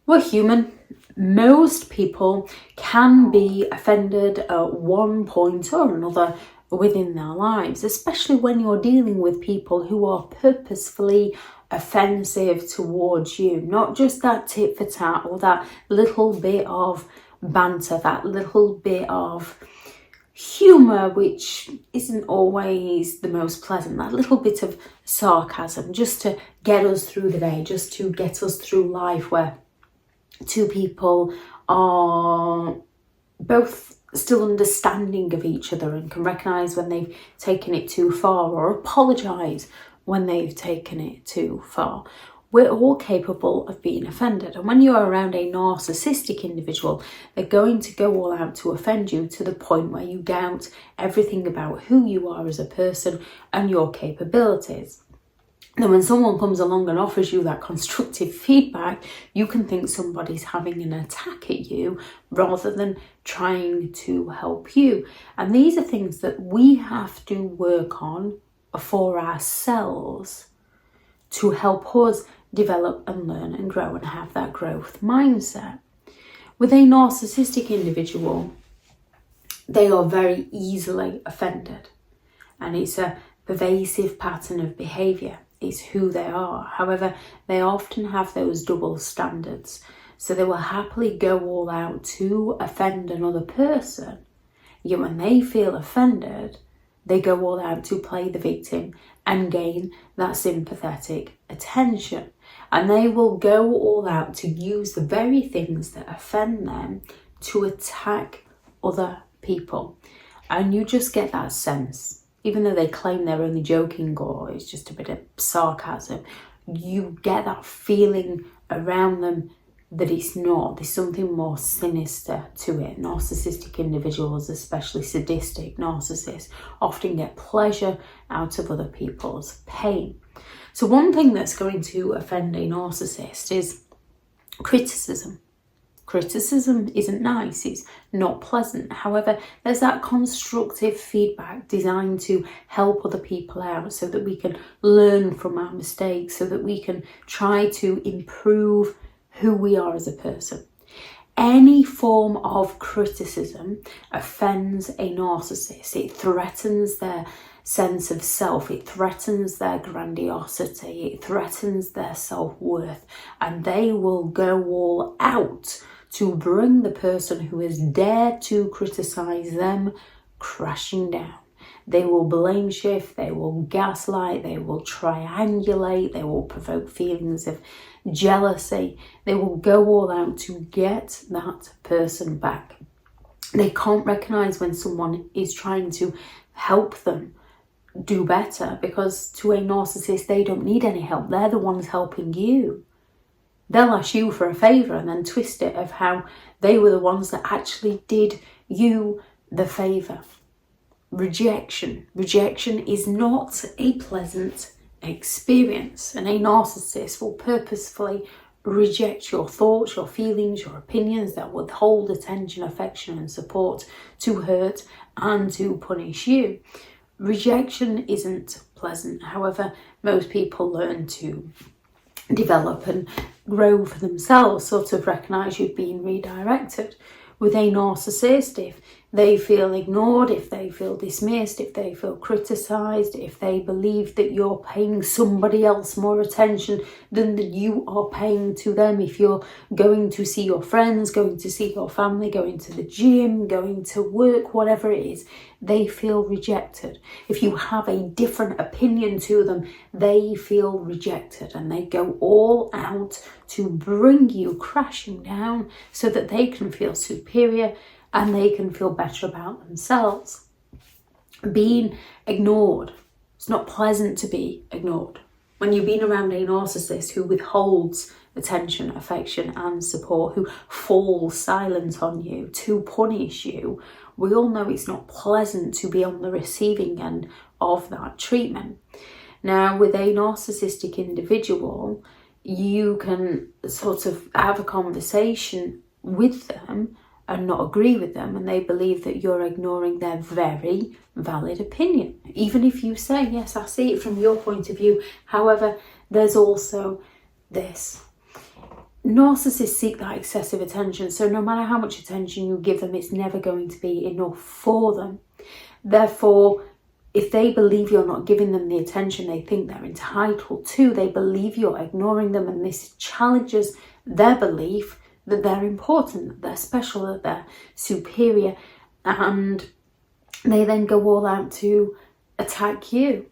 We're human. Most people can be offended at one point or another within their lives, especially when you're dealing with people who are purposefully offensive towards you. Not just that tit for tat or that little bit of banter, that little bit of humour which isn't always the most pleasant, that little bit of sarcasm just to get us through the day, just to get us through life, where two people are both still understanding of each other and can recognise when they've taken it too far or apologise when they've taken it too far. We're all capable of being offended. And when you're around a narcissistic individual, they're going to go all out to offend you to the point where you doubt everything about who you are as a person and your capabilities. Then when someone comes along and offers you that constructive feedback, you can think somebody's having an attack at you rather than trying to help you. And these are things that we have to work on for ourselves to help us develop and learn and grow and have that growth mindset. With a narcissistic individual, they are very easily offended, and it's a pervasive pattern of behaviour. It's who they are. However, they often have those double standards, so they will happily go all out to offend another person, yet when they feel offended, they go all out to play the victim and gain that sympathetic attention. And they will go all out to use the very things that offend them to attack other people. And you just get that sense, even though they claim they're only joking or it's just a bit of sarcasm, you get that feeling around them that it's not. There's something more sinister to it. Narcissistic individuals, especially sadistic narcissists, often get pleasure out of other people's pain. So one thing that's going to offend a narcissist is criticism. Criticism isn't nice, it's not pleasant. However, there's that constructive feedback designed to help other people out so that we can learn from our mistakes, so that we can try to improve who we are as a person. Any form of criticism offends a narcissist. It threatens their sense of self, it threatens their grandiosity, it threatens their self-worth, and they will go all out to bring the person who has dared to criticize them crashing down. They will blame shift, they will gaslight, they will triangulate, they will provoke feelings of jealousy. They will go all out to get that person back. They can't recognize when someone is trying to help them do better, because to a narcissist, they don't need any help. They're the ones helping you. They'll ask you for a favour and then twist it of how they were the ones that actually did you the favour. Rejection. Rejection is not a pleasant experience, and a narcissist will purposefully reject your thoughts, your feelings, your opinions, that withhold attention, affection and support to hurt and to punish you. Rejection isn't pleasant. However, most people learn to develop and grow for themselves, sort of recognise you've been redirected. With a narcissist, if they feel ignored, if they feel dismissed, if they feel criticised, if they believe that you're paying somebody else more attention than that you are paying to them, if you're going to see your friends, going to see your family, going to the gym, going to work, whatever it is, they feel rejected. If you have a different opinion to them, they feel rejected, and they go all out to bring you crashing down so that they can feel superior and they can feel better about themselves. Being ignored. It's not pleasant to be ignored. When you've been around a narcissist who withholds attention, affection and support, who falls silent on you to punish you, we all know it's not pleasant to be on the receiving end of that treatment. Now, with a narcissistic individual, you can sort of have a conversation with them and not agree with them, and they believe that you're ignoring their very valid opinion. Even if you say, yes, I see it from your point of view. However, there's also this. Narcissists seek that excessive attention, so no matter how much attention you give them, it's never going to be enough for them. Therefore, if they believe you're not giving them the attention they think they're entitled to, they believe you're ignoring them, and this challenges their belief that they're important, that they're special, that they're superior, and they then go all out to attack you.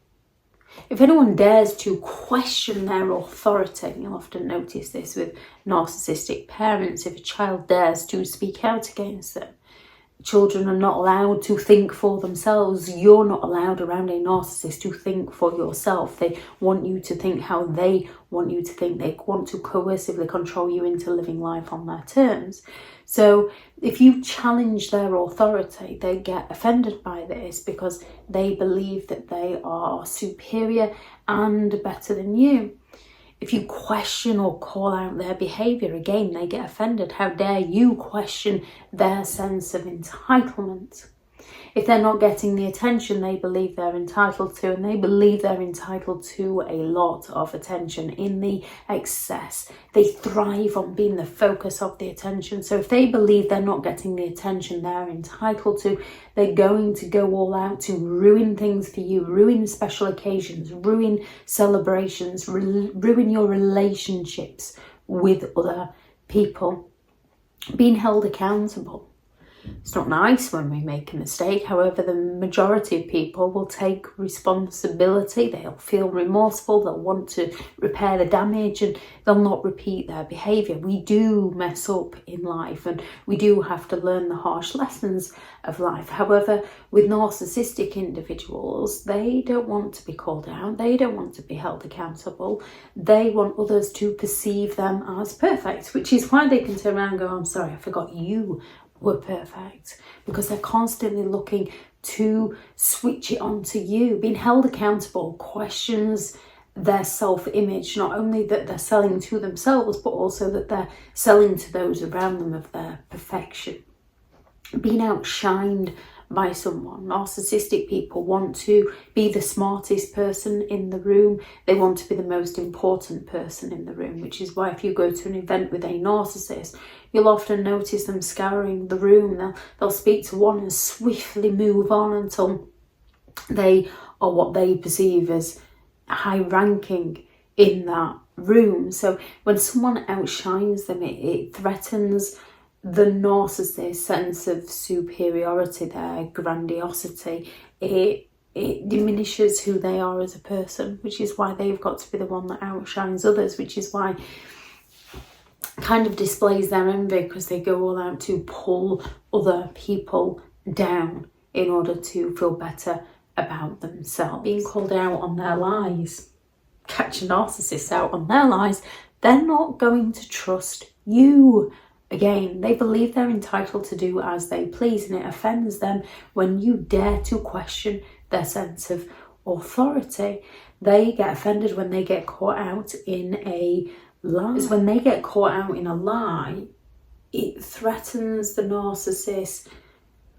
If anyone dares to question their authority, you'll often notice this with narcissistic parents, if a child dares to speak out against them, children are not allowed to think for themselves. You're not allowed around a narcissist to think for yourself. They want you to think how they want you to think. They want to coercively control you into living life on their terms. So if you challenge their authority, they get offended by this because they believe that they are superior and better than you. If you question or call out their behaviour, again, they get offended. How dare you question their sense of entitlement? If they're not getting the attention they believe they're entitled to, and they believe they're entitled to a lot of attention in the excess, they thrive on being the focus of the attention. So if they believe they're not getting the attention they're entitled to, they're going to go all out to ruin things for you, ruin special occasions, ruin celebrations, ruin your relationships with other people. Being held accountable. It's not nice when we make a mistake. However, the majority of people will take responsibility. They'll feel remorseful. They'll want to repair the damage, and they'll not repeat their behaviour. We do mess up in life, and we do have to learn the harsh lessons of life. However, with narcissistic individuals, they don't want to be called out. They don't want to be held accountable. They want others to perceive them as perfect, which is why they can turn around and go, I'm sorry, I forgot you were perfect, because they're constantly looking to switch it on to you. Being held accountable questions their self-image, not only that they're selling to themselves, but also that they're selling to those around them of their perfection. Being outshined by someone. Narcissistic people want to be the smartest person in the room. They want to be the most important person in the room, which is why if you go to an event with a narcissist, you'll often notice them scouring the room. They'll speak to one and swiftly move on until they are what they perceive as high ranking in that room. So when someone outshines them, it threatens the narcissist's sense of superiority, their grandiosity. It diminishes who they are as a person, which is why they've got to be the one that outshines others, which is why kind of displays their envy, because they go all out to pull other people down in order to feel better about themselves. Being called out on their lies, catch a narcissist out on their lies, they're not going to trust you. Again, they believe they're entitled to do as they please, and it offends them when you dare to question their sense of authority. They get offended when they get caught out in a lie. Because when they get caught out in a lie, it threatens the narcissist's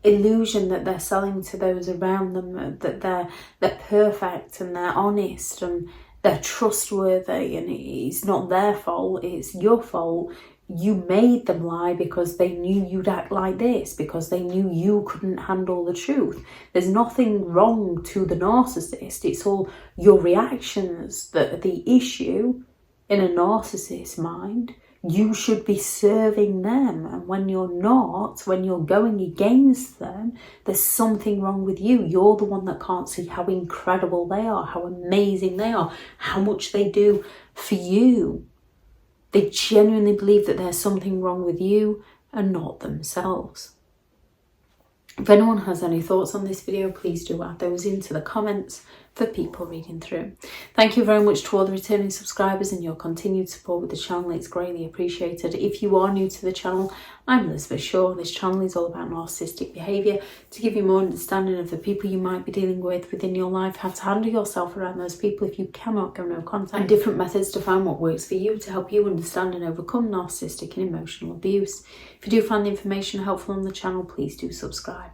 illusion that they're selling to those around them, that they're perfect and they're honest and they're trustworthy, and it's not their fault, it's your fault. You made them lie because they knew you'd act like this, because they knew you couldn't handle the truth. There's nothing wrong to the narcissist. It's all your reactions that are the issue. In a narcissist's mind, you should be serving them. And when you're not, when you're going against them, there's something wrong with you. You're the one that can't see how incredible they are, how amazing they are, how much they do for you. They genuinely believe that there's something wrong with you and not themselves. If anyone has any thoughts on this video, please do add those into the comments for people reading through. Thank you very much to all the returning subscribers and your continued support with the channel. It's greatly appreciated. If you are new to the channel, I'm Elizabeth Shaw. This channel is all about narcissistic behaviour, to give you more understanding of the people you might be dealing with within your life, how to handle yourself around those people if you cannot go no contact, and different methods to find what works for you to help you understand and overcome narcissistic and emotional abuse. If you do find the information helpful on the channel, please do subscribe.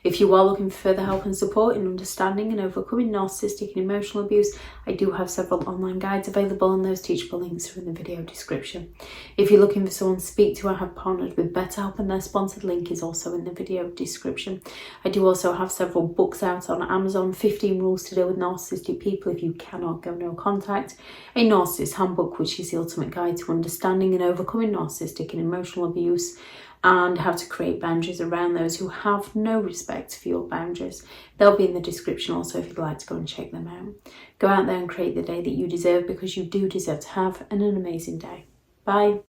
If you are looking for further help and support in understanding and overcoming narcissistic and emotional abuse, I do have several online guides available, and those teachable links are in the video description. If you're looking for someone to speak to, I have partnered with BetterHelp, and their sponsored link is also in the video description. I do also have several books out on Amazon: 15 Rules to Deal with Narcissistic People If You Cannot Go No Contact, a Narcissists Handbook, which is the ultimate guide to understanding and overcoming narcissistic and emotional abuse, and how to create boundaries around those who have no respect for your boundaries. They'll be in the description also if you'd like to go and check them out. Go out there and create the day that you deserve, because you do deserve to have an amazing day. Bye.